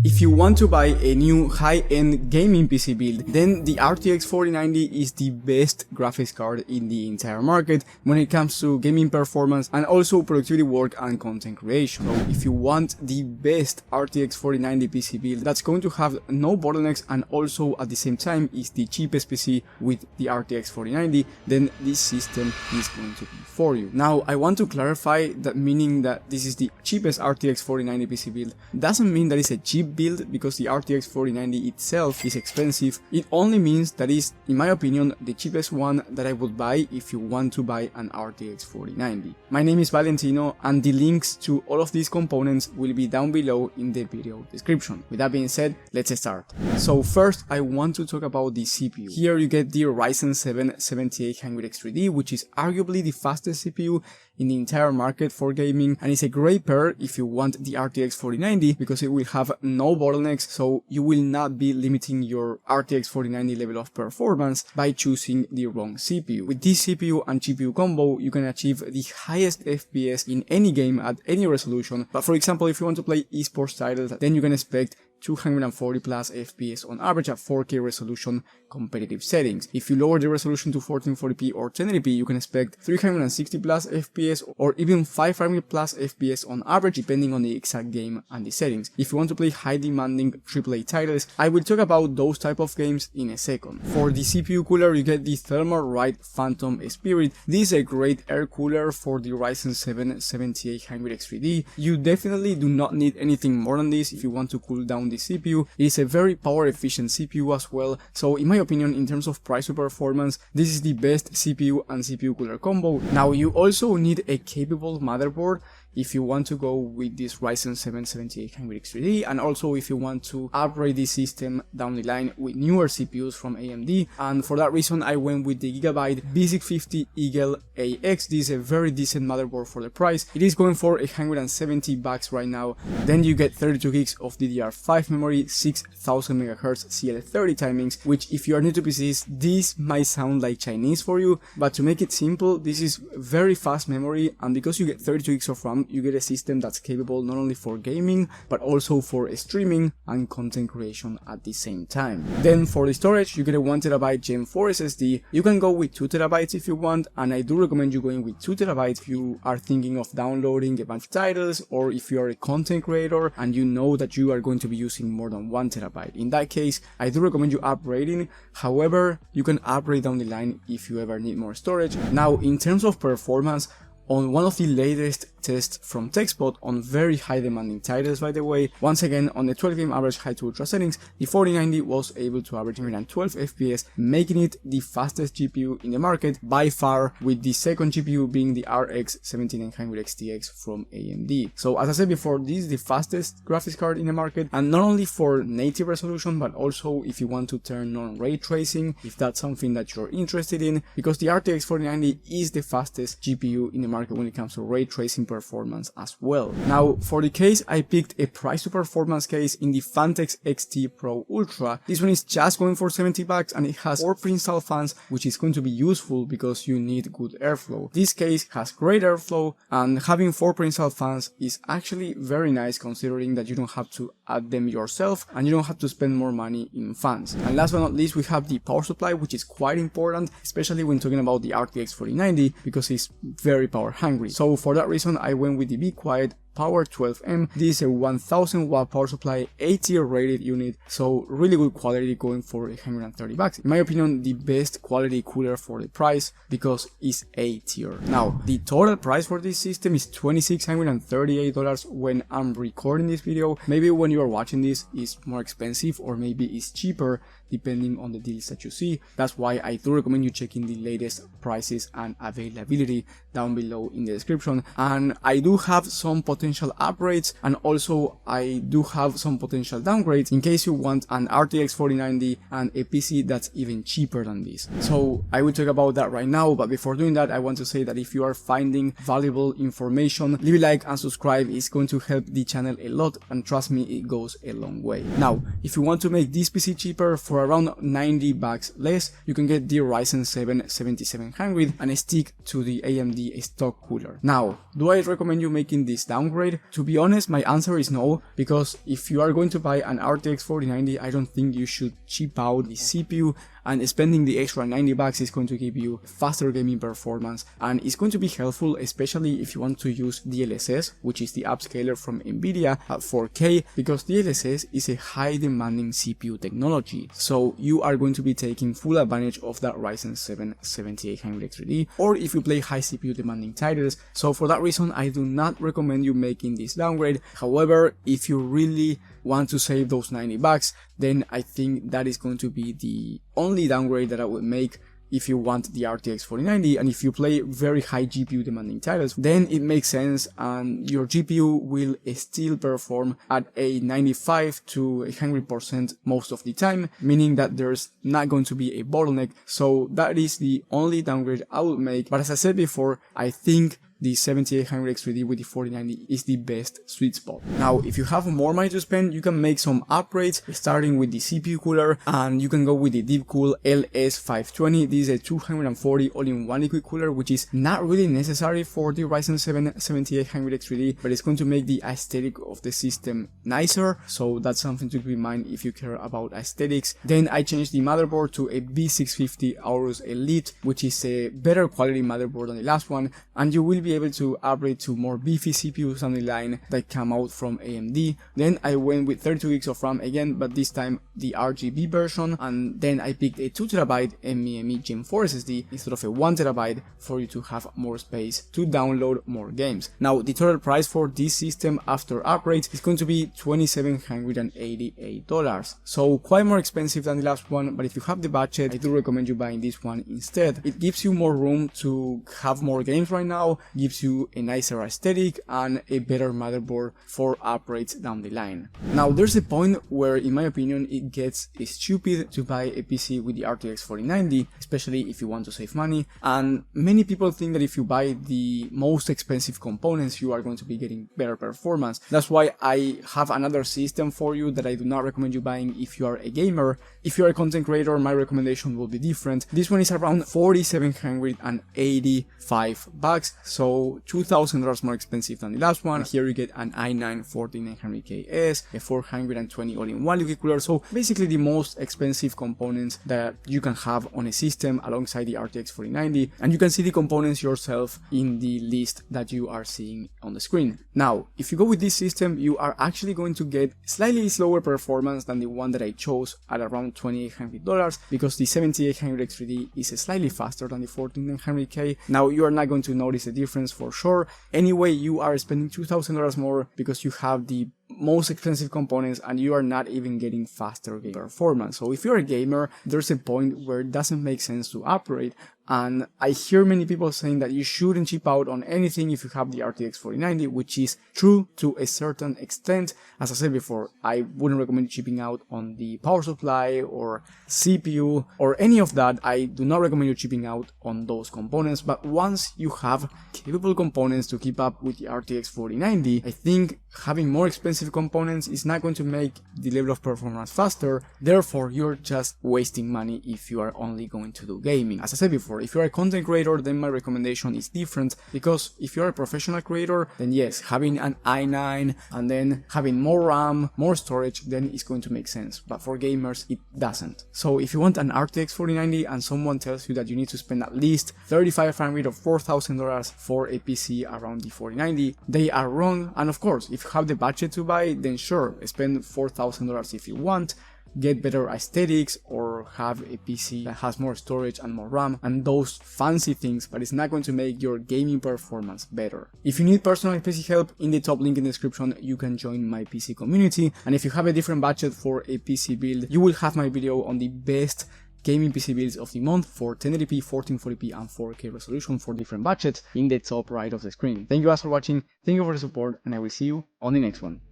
If you want to buy a new high-end gaming PC build, then the RTX 4090 is the best graphics card in the entire market when it comes to gaming performance and also productivity work and content creation. So if you want the best RTX 4090 PC build that's going to have no bottlenecks and also at the same time is the cheapest PC with the RTX 4090, then this system is going to be for you. Now, I want to clarify that meaning that this is the cheapest RTX 4090 PC build doesn't mean that it's a cheap build because the RTX 4090 itself is expensive. It only means that is, in my opinion, the cheapest one that I would buy if you want to buy an RTX 4090. My name is Valentino and the links to all of these components will be down below in the video description. With that being said, let's start. So first, I want to talk about the CPU. Here you get the Ryzen 7 7800X3D, which is arguably the fastest CPU in the entire market for gaming, and it's a great pair if you want the RTX 4090 because it will have no bottlenecks, so you will not be limiting your RTX 4090 level of performance by choosing the wrong CPU. With this CPU and GPU combo, you can achieve the highest FPS in any game at any resolution, but for example, if you want to play esports titles, then you can expect 240 plus FPS on average at 4K resolution competitive settings. If you lower the resolution to 1440p or 1080p, you can expect 360 plus FPS or even 500 plus FPS on average depending on the exact game and the settings. If you want to play high demanding AAA titles, I will talk about those type of games in a second. For the CPU cooler, you get the Thermalright Phantom Spirit. This is a great air cooler for the Ryzen 7 7800X3D. You definitely do not need anything more than this if you want to cool down the CPU. It is a very power efficient CPU as well, so in my opinion, in terms of price to performance, this is the best CPU and CPU cooler combo. Now, you also need a capable motherboard if you want to go with this Ryzen 7 7800X3D, and also if you want to upgrade the system down the line with newer CPUs from AMD, and for that reason I went with the Gigabyte B650 Eagle AX. This is a very decent motherboard for the price. It is going for $170 right now. Then you get 32 gigs of DDR5 memory, 6000 MHz CL30 timings, which if you are new to PCs, this might sound like Chinese for you, but to make it simple, this is very fast memory, and because you get 32 gigs of RAM, you get a system that's capable not only for gaming but also for streaming and content creation at the same time. Then for the storage, you get a 1TB Gen 4 SSD. You can go with 2TB if you want, and I do recommend you going with 2TB if you are thinking of downloading a bunch of titles or if you are a content creator and you know that you are going to be using more than 1TB. In that case, I do recommend you upgrading. However, you can upgrade down the line if you ever need more storage. Now, in terms of performance, on one of the latest tests from TechSpot on very high demanding titles, by the way, once again on the 12 game average high to ultra settings, the 4090 was able to average 112 FPS, making it the fastest GPU in the market by far, with the second GPU being the RX 7900 XTX from AMD. So as I said before, this is the fastest graphics card in the market, and not only for native resolution but also if you want to turn on ray tracing, if that's something that you're interested in, because the RTX 4090 is the fastest GPU in the market when it comes to ray tracing performance as well. Now, for the case, I picked a price to performance case in the Fantex XT Pro Ultra. This one is just going for $70 and it has 4 pre-installed fans, which is going to be useful because you need good airflow. This case has great airflow, and having 4 pre-installed fans is actually very nice considering that you don't have to add them yourself and you don't have to spend more money in fans. And last but not least, we have the power supply, which is quite important, especially when talking about the RTX 4090 because it's very power hungry. So for that reason, I went with the Be Quiet Power 12M. This is a 1000 watt power supply, 8-tier rated unit, so really good quality, going for $130. In my opinion, the best quality cooler for the price because it's 8-tier. Now, the total price for this system is $2,638 when I'm recording this video. Maybe when you are watching this, it's more expensive or maybe it's cheaper depending on the deals that you see. That's why I do recommend you checking the latest prices and availability down below in the description. And I do have some potential upgrades, and also I do have some potential downgrades in case you want an RTX 4090 and a PC that's even cheaper than this. So I will talk about that right now, but before doing that, I want to say that if you are finding valuable information, leave a like and subscribe. It's going to help the channel a lot, and trust me, it goes a long way. Now, if you want to make this PC cheaper for around $90 less, you can get the Ryzen 7 7700 and stick to the AMD stock cooler. Now, do I recommend you making this downgrade? downgrade? To be honest, my answer is no, because if you are going to buy an RTX 4090, I don't think you should cheap out the CPU, and spending the extra $90 is going to give you faster gaming performance, and it's going to be helpful, especially if you want to use DLSS, which is the upscaler from Nvidia at 4K, because DLSS is a high demanding CPU technology, so you are going to be taking full advantage of that Ryzen 7 7800X3D, or if you play high CPU demanding titles. So for that reason, I do not recommend you making this downgrade. However, if you really want to save those $90, then I think that is going to be the only downgrade that I would make if you want the RTX 4090, and if you play very high GPU demanding titles, then it makes sense, and your GPU will still perform at a 95 to 100% most of the time, meaning that there's not going to be a bottleneck. So that is the only downgrade I would make. But as I said before, I think the 7800X3D with the 4090 is the best sweet spot. Now, if you have more money to spend, you can make some upgrades, starting with the CPU cooler, and you can go with the Deepcool LS520. This is a 240 all-in-one liquid cooler, which is not really necessary for the Ryzen 7 7800X3D, but it's going to make the aesthetic of the system nicer, so that's something to keep in mind if you care about aesthetics. Then I changed the motherboard to a B650 Aorus Elite, which is a better quality motherboard than the last one, and you will be able to upgrade to more beefy CPUs on the line that come out from AMD. Then I went with 32 gigs of RAM again, but this time the RGB version, and then I picked a 2TB NVMe Gen 4 SSD instead of a 1TB for you to have more space to download more games. Now, the total price for this system after upgrades is going to be $2,788, so quite more expensive than the last one, but if you have the budget, I do recommend you buying this one instead. It gives you more room to have more games right now, gives you a nicer aesthetic and a better motherboard for upgrades down the line. Now, there's a point where, in my opinion, it gets stupid to buy a PC with the RTX 4090, especially if you want to save money, and many people think that if you buy the most expensive components, you are going to be getting better performance. That's why I have another system for you that I do not recommend you buying if you are a gamer. If you are a content creator, my recommendation will be different. This one is around $4,785, so $2,000 more expensive than the last one. Here you get an i9 14900KS, a 420 all-in-one liquid cooler, so basically the most expensive components that you can have on a system alongside the RTX 4090, and you can see the components yourself in the list that you are seeing on the screen. Now, if you go with this system, you are actually going to get slightly slower performance than the one that I chose at around $2,800, because the 7800X3D is slightly faster than the 14900K. Now, you are not going to notice a difference for sure. Anyway, you are spending $2,000 more because you have the most expensive components and you are not even getting faster game performance. So if you're a gamer, there's a point where it doesn't make sense to upgrade. And I hear many people saying that you shouldn't cheap out on anything if you have the RTX 4090, which is true to a certain extent. As I said before, I wouldn't recommend cheaping out on the power supply or CPU or any of that. I do not recommend you cheaping out on those components, but once you have capable components to keep up with the RTX 4090, I think having more expensive components is not going to make the level of performance faster. Therefore, you're just wasting money if you are only going to do gaming. As I said before, if you're a content creator, then my recommendation is different, because if you're a professional creator, then yes, having an i9 and then having more RAM, more storage, then it's going to make sense. But for gamers, it doesn't. So if you want an RTX 4090 and someone tells you that you need to spend at least $3,500 or $4,000 for a PC around the 4090, they are wrong. And of course, if you have the budget to buy, then sure, spend $4,000 if you want. Get better aesthetics or have a PC that has more storage and more RAM and those fancy things, but it's not going to make your gaming performance better. If you need personal PC help, in the top link in the description you can join my PC community, and if you have a different budget for a PC build, you will have my video on the best gaming PC builds of the month for 1080p, 1440p and 4K resolution for different budgets in the top right of the screen. Thank you guys for watching, thank you for the support, and I will see you on the next one.